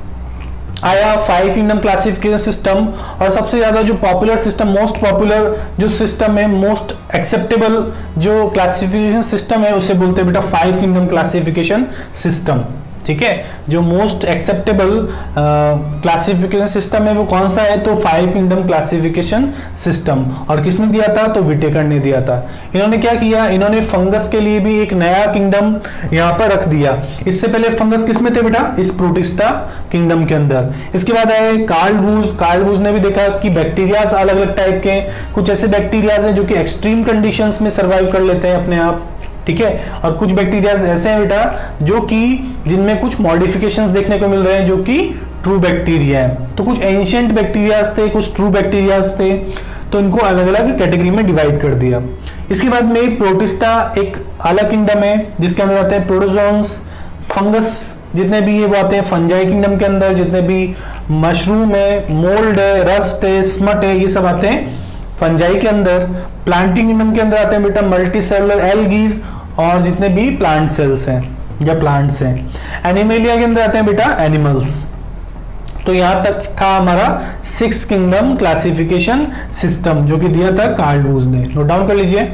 आया 5 किंगडम क्लासिफिकेशन सिस्टम। और सबसे ज्यादा जो पॉपुलर सिस्टम, मोस्ट पॉपुलर जो सिस्टम है, मोस्ट एक्सेप्टेबल जो क्लासिफिकेशन सिस्टम है उसे बोलते हैं बेटा 5 किंगडम क्लासिफिकेशन सिस्टम। ठीक है, जो मोस्ट एक्सेप्टेबल क्लासिफिकेशन सिस्टम है वो कौन सा है? तो 5 किंगडम क्लासिफिकेशन सिस्टम। और किसने दिया था? तो विटेकर ने दिया था। इन्होंने क्या किया? इन्होंने फंगस के लिए भी एक नया किंगडम यहाँ पर रख दिया। इससे पहले फंगस किस में थे बेटा? इस प्रोटिस्टा किंगडम के अंदर। इसके बाद आए कार्ल वूज। कार्ल वूज ने भी देखा कि बैक्टीरियाज अलग अलग टाइप के हैं। कुछ ऐसे बैक्टीरियाज हैं जो कि एक्सट्रीम कंडीशंस में सर्वाइव कर लेते हैं अपने आप। ठीक है, और कुछ बैक्टीरियाज ऐसे हैं बेटा जो कि जिनमें कुछ मॉडिफिकेशंस देखने को मिल रहे हैं जो कि ट्रू बैक्टीरिया है। तो कुछ एंशिएंट बैक्टीरियाज थे, कुछ ट्रू बैक्टीरियाज थे, तो इनको अलग अलग कैटेगरी में डिवाइड कर दिया। इसके बाद में प्रोटिस्टा एक अलग किंगडम है जिसके अंदर आते हैं प्रोटोजोन्स, फंगस जितने भी ये वो आते हैं फंजाई किंगडम के अंदर, जितने भी मशरूम है, मोल्ड है, रस्ट है, स्मट है, ये सब आते हैं फंजाई के अंदर। प्लांटिंग किंगडम के अंदर आते हैं बेटा मल्टी सेलुलर एल्गीज और जितने भी प्लांट सेल्स हैं या प्लांट्स हैं। एनिमेलिया के अंदर आते हैं बेटा एनिमल्स। तो यहां तक था हमारा 6 किंगडम क्लासिफिकेशन सिस्टम जो कि दिया था कार्ल वूज ने। नोट डाउन कर लीजिए।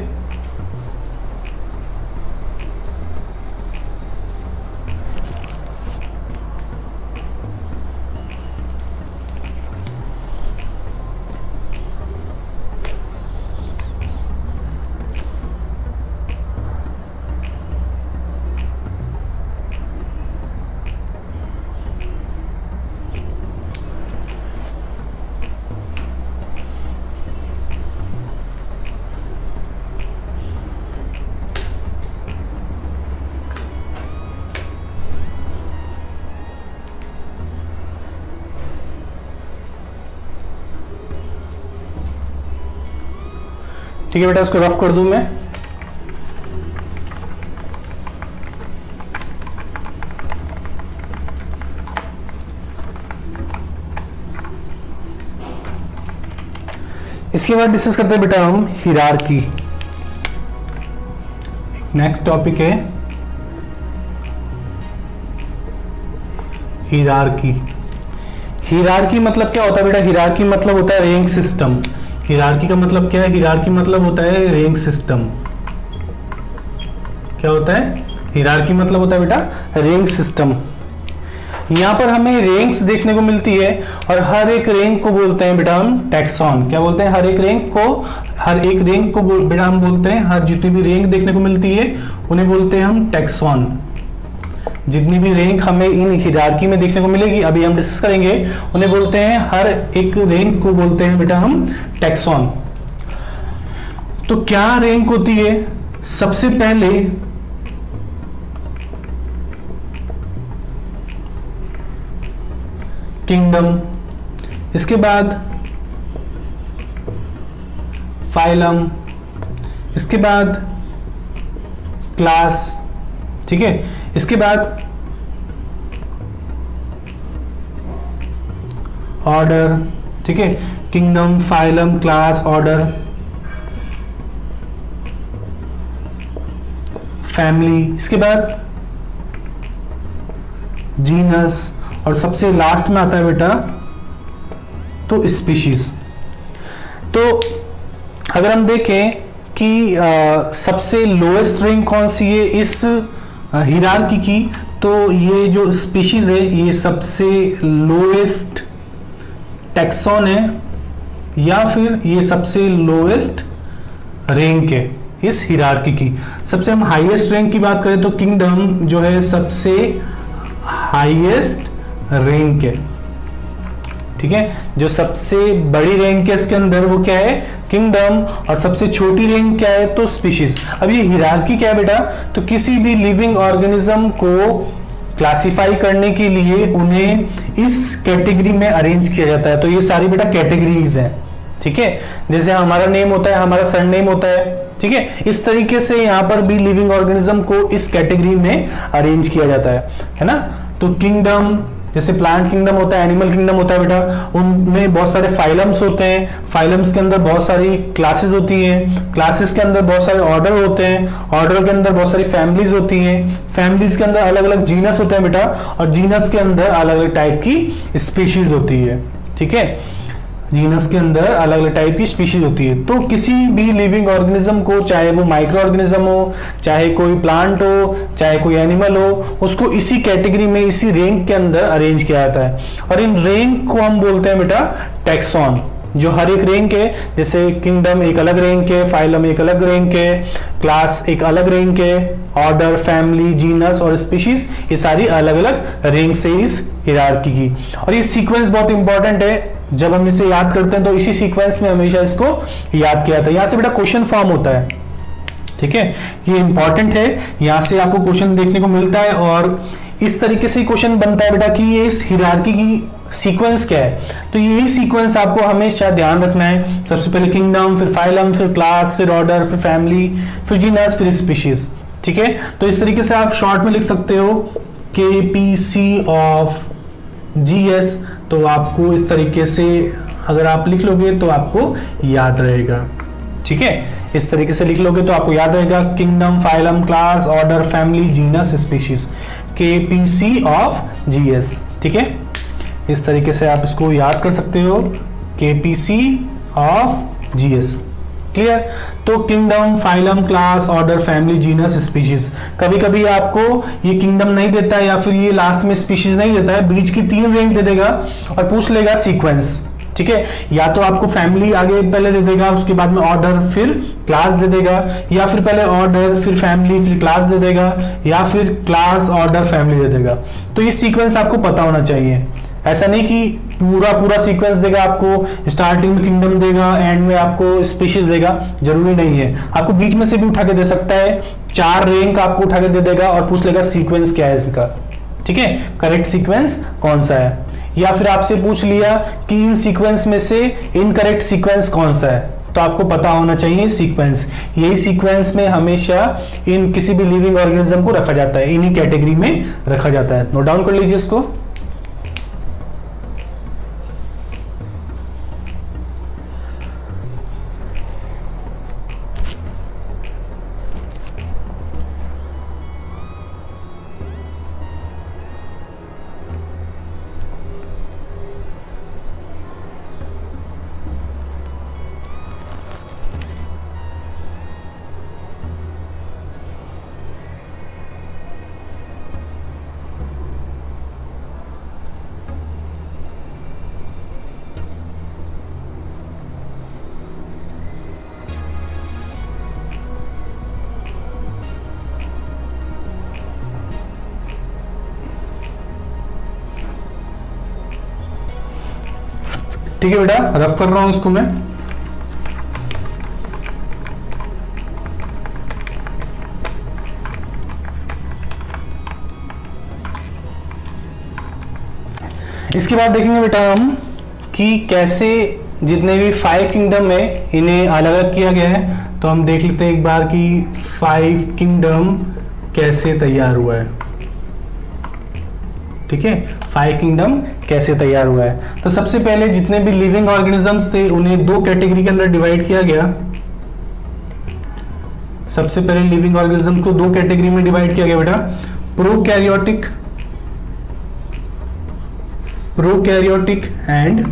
ठीक है बेटा, इसको रफ कर दूं मैं। इसके बाद डिस्कस करते हैं बेटा हम हिरार्की। नेक्स्ट टॉपिक है हिरार्की। हिरार्की मतलब क्या होता है बेटा? हिरार्की मतलब होता है रैंक सिस्टम। हिरार्की का मतलब क्या है? हिरार्की मतलब होता है रैंक सिस्टम। क्या होता है? हिरार्की मतलब होता है बेटा रैंक सिस्टम। यहां पर हमें रैंक्स देखने को मिलती है और हर एक रैंक को बोलते हैं बेटा हम टैक्सॉन। क्या बोलते हैं? हर एक रैंक को बेटा हम बोलते हैं, हर जितनी भी रैंक देखने को मिलती है उन्हें बोलते हैं हम टैक्सॉन। जितनी भी रैंक हमें इन हिरार्की में देखने को मिलेगी, अभी हम डिस्कस करेंगे, उन्हें बोलते हैं, हर एक रैंक को बोलते हैं बेटा हम टैक्सॉन। तो क्या रैंक होती है? सबसे पहले किंगडम, इसके बाद फाइलम, इसके बाद क्लास, ठीक है, इसके बाद ऑर्डर, ठीक है, kingdom, phylum, class, order, family, इसके बाद जीनस और सबसे लास्ट में आता है बेटा तो स्पीशीज। तो अगर हम देखें कि सबसे लोएस्ट रैंक कौन सी है इस हिरार्की की, तो ये जो स्पीशीज है ये सबसे लोएस्ट टैक्सॉन है या फिर ये सबसे लोएस्ट रैंक है इस हिरार्की की। सबसे हम हाईएस्ट रैंक की बात करें तो किंगडम जो है सबसे हाईएस्ट रैंक है, ठीक है। जो सबसे बड़ी रैंक है इसके अंदर वो क्या है? किंगडम। और सबसे छोटी रैंक क्या है? तो स्पीशीज। अब ये हिरार्की क्या है बेटा? तो किसी भी लिविंग ऑर्गेनिज्म को क्लासिफाई करने के लिए उन्हें इस कैटेगरी में अरेंज किया जाता है। तो ये सारी बेटा कैटेगरीज हैं, ठीक है। जैसे हमारा नेम होता है, हमारा सरनेम होता है, ठीक है। इस तरीके से यहाँ पर भी लिविंग ऑर्गेनिज्म को इस कैटेगरी में अरेंज किया जाता है ना। तो किंगडम, जैसे प्लांट किंगडम होता है, एनिमल किंगडम होता है बेटा, उनमें बहुत सारे फाइलम्स होते हैं, फाइलम्स के अंदर बहुत सारी क्लासेस होती हैं, क्लासेस के अंदर बहुत सारे ऑर्डर होते हैं, ऑर्डर के अंदर बहुत सारी फैमिलीज होती हैं, फैमिलीज के अंदर अलग अलग जीनस होते हैं बेटा, और जीनस के अंदर अलग अलग टाइप की स्पीशीज होती है, ठीक है। जीनस के अंदर अलग अलग टाइप की स्पीशीज होती है। तो किसी भी लिविंग ऑर्गेनिज्म को, चाहे वो माइक्रो ऑर्गेनिज्म हो, चाहे कोई प्लांट हो, चाहे कोई एनिमल हो, उसको इसी कैटेगरी में, इसी रैंक के अंदर अरेंज किया जाता है। और इन रैंक को हम बोलते हैं बेटा टैक्सॉन। जो हर एक रैंक है, जैसे किंगडम एक अलग रैंक है, फाइलम एक अलग रैंक है, क्लास एक अलग रैंक है, ऑर्डर, फैमिली, जीनस और स्पीशीज, ये सारी अलग अलग रैंक से इस हिरार्की की। और ये सीक्वेंस बहुत इंपॉर्टेंट है, जब हम इसे याद करते हैं तो इसी सीक्वेंस में हमेशा इसको याद किया जाता है। यहां से बेटा क्वेश्चन फॉर्म होता है, ठीक है, ये इंपॉर्टेंट है, यहां से आपको क्वेश्चन देखने को मिलता है। और इस तरीके से क्वेश्चन बनता है बेटा कि ये इस हिरार्की की सीक्वेंस क्या है। तो यही सीक्वेंस आपको हमेशा ध्यान रखना है। सबसे पहले किंगडम, फिर फाइलम, फिर क्लास, फिर ऑर्डर, फिर फैमिली, फिर जीनस, फिर स्पीशीज, ठीक है। तो इस तरीके से आप शॉर्ट में लिख सकते हो KPC ऑफ GS, तो आपको इस तरीके से अगर आप लिख लोगे तो आपको याद रहेगा। ठीक है, इस तरीके से लिख लोगे तो आपको याद रहेगा, kingdom, phylum, class, order, family, genus, species, KPC of GS। ठीक है, इस तरीके से आप इसको याद कर सकते हो, KPC ऑफ GS। क्लियर? तो kingdom, phylum, class, order, family, genus, species. कभी कभी आपको ये किंगडम नहीं देता है या फिर ये लास्ट में स्पीशीज नहीं देता है, बीच की 3 रेंज दे देगा और पूछ लेगा सीक्वेंस। ठीक है, या तो आपको फैमिली आगे पहले दे देगा, उसके बाद में ऑर्डर फिर क्लास दे देगा, या फिर पहले ऑर्डर फिर फैमिली फिर क्लास दे देगा, या फिर क्लास ऑर्डर फैमिली दे देगा। तो ये सीक्वेंस आपको पता होना चाहिए। ऐसा नहीं कि पूरा सीक्वेंस देगा आपको, स्टार्टिंग में किंगडम देगा, एंड में आपको स्पीशीज देगा, जरूरी नहीं है। आपको बीच में से भी उठा के दे सकता है, 4 रैंक आपको उठा के दे देगा और पूछ लेगा सीक्वेंस क्या है इसका। ठीक है, करेक्ट सीक्वेंस कौन सा है, या फिर आपसे पूछ लिया कि इन सीक्वेंस में से इनकरेक्ट सीक्वेंस कौन सा है, तो आपको पता होना चाहिए सीक्वेंस। यही सीक्वेंस में हमेशा इन किसी भी लिविंग ऑर्गेनिज्म को रखा जाता है, इन्हीं कैटेगरी में रखा जाता है। नोट डाउन कर लीजिए इसको। ठीक है बेटा, रफ कर रहा हूं इसको मैं। इसके बाद देखेंगे बेटा हम कि कैसे जितने भी 5 किंगडम है इन्हें अलग अलग किया गया है। तो हम देख लेते हैं एक बार कि 5 किंगडम कैसे तैयार हुआ है। ठीक है, 5 किंगडम कैसे तैयार हुआ है। तो सबसे पहले जितने भी लिविंग ऑर्गेनिजम्स थे उन्हें 2 कैटेगरी के अंदर डिवाइड किया गया। सबसे पहले लिविंग ऑर्गेनिज्म को 2 कैटेगरी में डिवाइड किया गया बेटा, प्रोकैरियोटिक एंड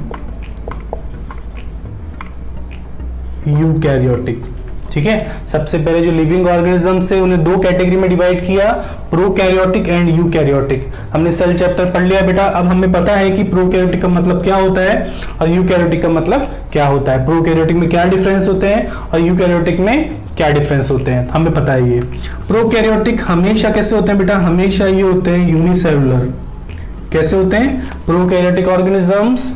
यूकैरियोटिक। ठीक है, सबसे पहले जो लिविंग ऑर्गेनिजम्स है उन्हें 2 कैटेगरी में डिवाइड किया, प्रोकैरियोटिक एंड यूकैरियोटिक। हमने सेल चैप्टर पढ़ लिया बेटा, अब हमें पता है कि प्रोकैरियोटिक का मतलब क्या होता है और यूकैरियोटिक का मतलब क्या होता है। प्रोकैरियोटिक में क्या डिफरेंस होते हैं और यूकैरियोटिक में क्या डिफरेंस होते हैं, हमें पता है ये। प्रोकैरियोटिक हमेशा कैसे होते हैं बेटा, हमेशा ये होते हैं यूनिसेलुलर। कैसे होते हैं प्रोकैरियोटिक ऑर्गेनिजम्स,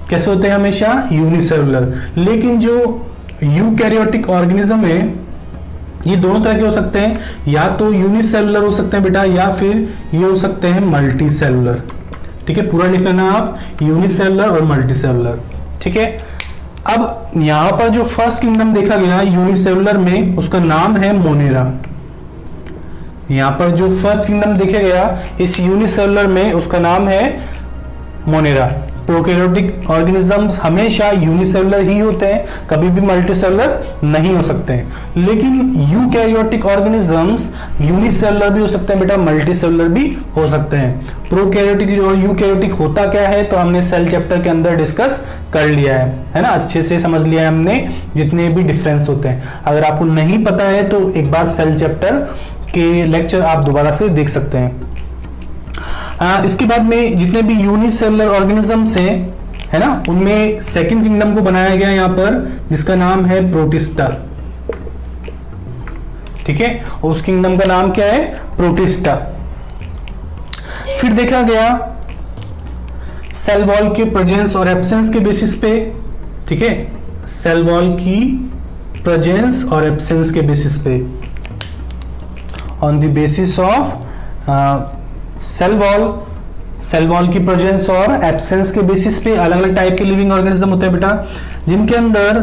कैसे होते हैं हमेशा यूनिसेलुलर। लेकिन जो यूकैरियोटिक ऑर्गेनिज्म है ये दोनों तरह के हो सकते हैं, या तो यूनिसेलुलर हो सकते हैं बेटा, या फिर ये हो सकते हैं मल्टी सेलुलर। ठीक है, पूरा लिख लेना आप, यूनिसेलुलर और मल्टी सेलुलर। ठीक है, अब यहां पर जो फर्स्ट किंगडम देखा गया यूनिसेलुलर में उसका नाम है मोनेरा। यहां पर जो फर्स्ट किंगडम देखा गया इस यूनिसेलुलर में उसका नाम है मोनेरा। प्रोकैरियोटिक ऑर्गेनिजम्स हमेशा यूनिसेलुलर ही होते हैं, कभी भी मल्टीसेलुलर नहीं हो सकते हैं। लेकिन यूकैरियोटिक ऑर्गेनिजम्स यूनिसेलुलर भी हो सकते हैं बेटा, मल्टीसेलुलर भी हो सकते हैं। प्रोकैरियोटिक और यूकैरियोटिक होता क्या है तो हमने सेल चैप्टर के अंदर डिस्कस कर लिया है ना, अच्छे से समझ लिया है हमने जितने भी डिफरेंस होते हैं। अगर आपको नहीं पता है तो एक बार सेल चैप्टर के लेक्चर आप दोबारा से देख सकते हैं। इसके बाद में जितने भी यूनिसेलुलर ऑर्गेनिजम्स हैं है ना, उनमें सेकंड किंगडम को बनाया गया यहां पर जिसका नाम है प्रोटिस्टा। ठीक है, और उस किंगडम का नाम क्या है, प्रोटिस्टा। फिर देखा गया सेल वॉल के प्रेजेंस और एब्सेंस के बेसिस पे। ठीक है, सेल वॉल की प्रेजेंस और एब्सेंस के बेसिस पे, on the basis of cell wall की प्रेजेंस और एब्सेंस के बेसिस पे अलग अलग टाइप के लिविंग ऑर्गेनिज्म होते हैं बेटा, जिनके अंदर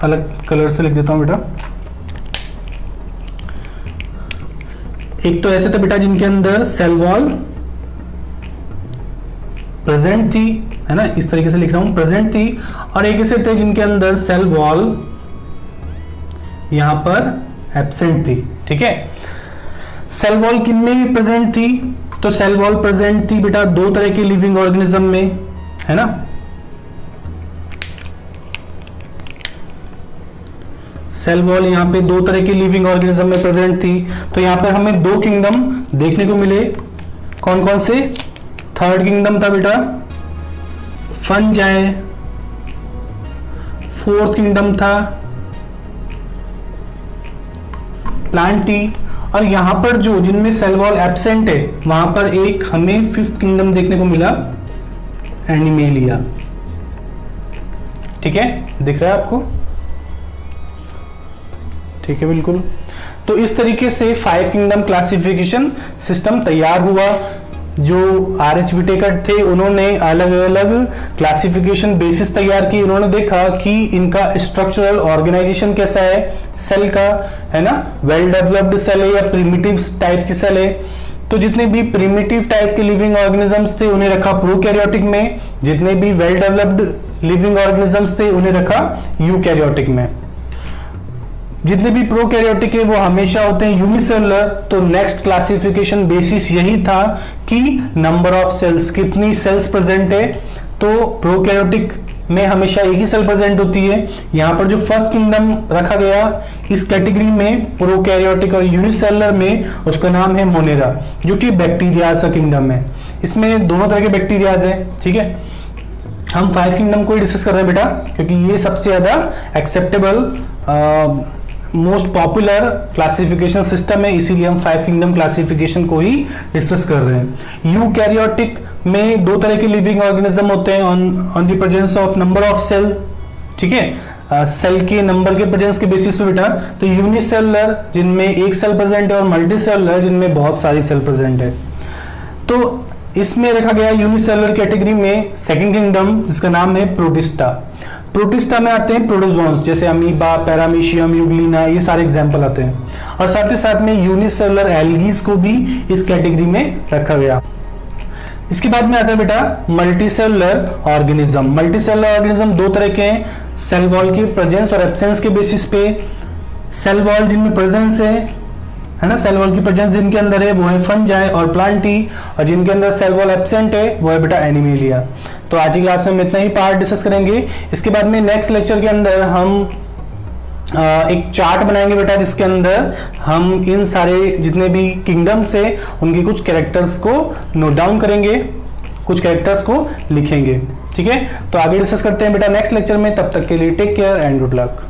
अलग कलर से लिख देता हूं बेटा। एक तो ऐसे थे बेटा जिनके अंदर सेल वॉल प्रेजेंट थी, है ना, इस तरीके से लिख रहा हूं, प्रेजेंट थी, और एक ऐसे थे जिनके अंदर सेल वॉल यहां पर एब्सेंट थी। ठीक है, सेल वॉल किन में प्रेजेंट थी? तो सेल वॉल प्रेजेंट थी बेटा दो तरह के लिविंग ऑर्गेनिज्म में, है ना। सेल वॉल यहां पे दो तरह के लिविंग ऑर्गेनिज्म में प्रेजेंट थी। तो यहां पर हमें दो किंगडम देखने को मिले, कौन कौन से? थर्ड किंगडम था बेटा फंजाई, फोर्थ किंगडम था प्लांटी, और यहां पर जो जिनमें सेल वॉल एब्सेंट है वहां पर एक हमें फिफ्थ किंगडम देखने को मिला, एनिमेलिया। ठीक है, दिख रहा है आपको? ठीक है, बिल्कुल। तो इस तरीके से 5 किंगडम क्लासिफिकेशन सिस्टम तैयार हुआ। जो आर.एच. विटेकर थे उन्होंने अलग अलग क्लासिफिकेशन बेसिस तैयार की। उन्होंने देखा कि इनका स्ट्रक्चरल ऑर्गेनाइजेशन कैसा है सेल का, है ना, वेल डेवलप्ड सेल है या प्रिमिटिव टाइप की सेल है। तो जितने भी प्रिमिटिव टाइप के लिविंग ऑर्गेनिजम्स थे उन्हें रखा प्रोकैरियोटिक में, जितने भी वेल डेवलप्ड लिविंग ऑर्गेनिजम्स थे उन्हें रखा यूकैरियोटिक में। जितने भी प्रोकैरियोटिक है वो हमेशा होते हैं यूनिसेलुलर। तो नेक्स्ट क्लासिफिकेशन बेसिस यही था कि नंबर ऑफ सेल्स, कितनी सेल्स प्रेजेंट है। तो प्रोकैरियोटिक में हमेशा एक ही सेल प्रेजेंट होती है। यहां पर जो फर्स्ट किंगडम रखा गया इस कैटेगरी में प्रोकैरियोटिक और यूनिसेलुलर में, उसका नाम है मोनेरा, जो कि बैक्टीरियाज का किंगडम है। इसमें दोनों तरह के बैक्टीरियाज है। ठीक है, हम 5 किंगडम को ही डिस्कस कर रहे हैं बेटा, क्योंकि ये सबसे ज्यादा acceptable most popular classification system है, इसीलिए हम 5 किंगडम क्लासिफिकेशन को ही डिस्कस कर रहे हैं। यूकैरियोटिक में दो तरह के लिविंग ऑर्गेनिज्म होते हैं on the presence of number of cell. ठीक है, सेल के नंबर के प्रेजेंस के बेसिस पे बेटा। तो यूनिसेलुलर जिनमें एक सेल प्रेजेंट है और मल्टीसेलुलर जिनमें बहुत सारी सेल प्रेजेंट है। तो इसमें रखा गया यूनिसेलुलर कैटेगरी में सेकंड किंगडम जिसका नाम है प्रोटिस्टा। प्रोटिस्टा में आते हैं प्रोटोजोन्स जैसे अमीबा, पैरामीशियम, यूग्लिना, ये सारे एग्जांपल आते हैं। और साथ ही साथ में यूनिसेलुलर एल्गीज को भी इस कैटेगरी में रखा गया। इसके बाद में आता है बेटा मल्टीसेलुलर ऑर्गेनिज्म। मल्टीसेलुलर ऑर्गेनिज्म दो तरह के हैं, सेल वॉल की प्रेजेंस और एब्सेंस के बेसिस पे। सेल वॉल जिनमें प्रेजेंस है ना, सेल वॉल की प्रेजेंस जिनके अंदर है वो है फंजाई और प्लांटी, और जिनके अंदर सेल वॉल एब्सेंट है वो है बेटा एनिमेलिया। तो आज की क्लास में हम इतना ही पार्ट डिस्कस करेंगे। इसके बाद में नेक्स्ट लेक्चर के अंदर हम एक चार्ट बनाएंगे बेटा, जिसके अंदर हम इन सारे जितने भी किंगडम्स है उनके कुछ कैरेक्टर्स को नोट डाउन करेंगे, कुछ कैरेक्टर्स को लिखेंगे। ठीक है, तो आगे डिस्कस करते हैं बेटा नेक्स्ट लेक्चर में। तब तक के लिए take care and good luck.